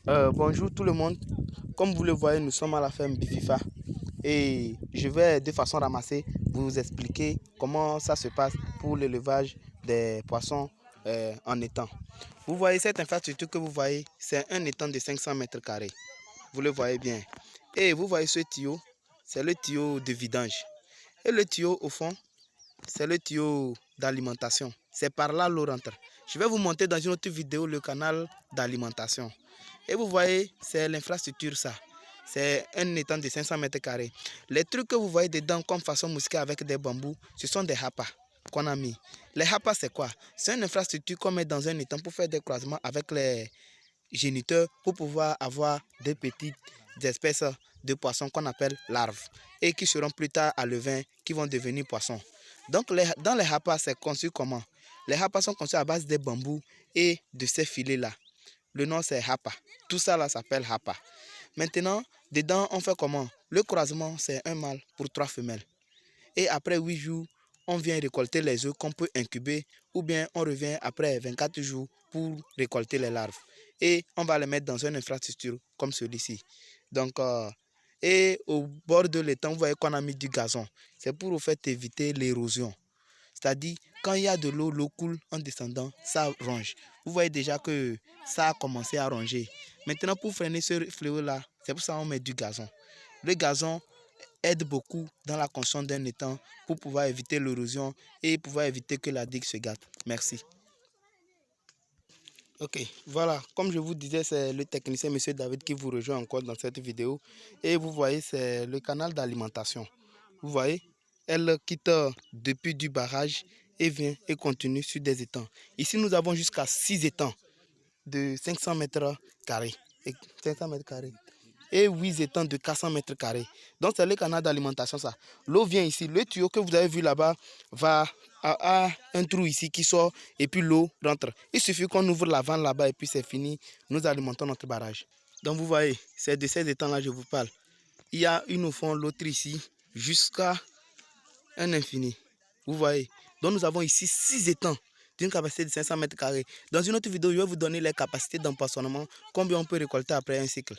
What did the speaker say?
Bonjour tout le monde. Comme vous le voyez, nous sommes à la ferme Bififa et je vais de façon ramassée vous expliquer comment ça se passe pour l'élevage des poissons en étang. Vous voyez cette infrastructure que vous voyez, c'est un étang de 500 mètres carrés. Vous le voyez bien. Et vous voyez ce tuyau, c'est le tuyau de vidange. Et le tuyau au fond, c'est le tuyau d'alimentation. C'est par là l'eau rentre. Je vais vous montrer dans une autre vidéo le canal d'alimentation. Et vous voyez, c'est l'infrastructure ça. C'est un étang de 500 mètres carrés. Les trucs que vous voyez dedans comme façon mousquée avec des bambous, ce sont des hapas qu'on a mis. Les hapas c'est quoi? C'est une infrastructure qu'on met dans un étang pour faire des croisements avec les géniteurs pour pouvoir avoir des petites espèces de poissons qu'on appelle larves et qui seront plus tard à levain, qui vont devenir poissons. Donc dans les hapas, c'est conçu comment? Les hapas sont conçus à base de bambous et de ces filets-là. Le nom c'est hapa. Tout ça là s'appelle hapa. Maintenant, dedans, on fait comment? Le croisement, c'est un mâle pour 3 femelles. Et après 8 jours, on vient récolter les œufs qu'on peut incuber ou bien on revient après 24 jours pour récolter les larves. Et on va les mettre dans une infrastructure comme celui-ci. Donc, et au bord de l'étang, vous voyez qu'on a mis du gazon. C'est pour au fait éviter l'érosion. C'est-à-dire, quand il y a de l'eau, l'eau coule en descendant, ça ronge. Vous voyez déjà que ça a commencé à ronger. Maintenant, pour freiner ce fléau-là, c'est pour ça qu'on met du gazon. Le gazon aide beaucoup dans la construction d'un étang pour pouvoir éviter l'érosion et pouvoir éviter que la digue se gâte. Merci. Ok, voilà, comme je vous disais, c'est le technicien M. David qui vous rejoint encore dans cette vidéo. Et vous voyez, c'est le canal d'alimentation. Vous voyez, elle quitte depuis du barrage et vient et continue sur des étangs. Ici, nous avons jusqu'à 6 étangs de 500 mètres carrés. 500 mètres carrés. Et 8 étangs de 400 mètres carrés. Donc, c'est le canal d'alimentation, ça. L'eau vient ici. Le tuyau que vous avez vu là-bas va à un trou ici qui sort et puis l'eau rentre. Il suffit qu'on ouvre la vanne là-bas et puis c'est fini. Nous alimentons notre barrage. Donc, vous voyez, c'est de ces étangs-là que je vous parle. Il y a une au fond, l'autre ici, jusqu'à un infini. Vous voyez. Donc, nous avons ici 6 étangs d'une capacité de 500 mètres carrés. Dans une autre vidéo, je vais vous donner les capacités d'empoisonnement, combien on peut récolter après un cycle.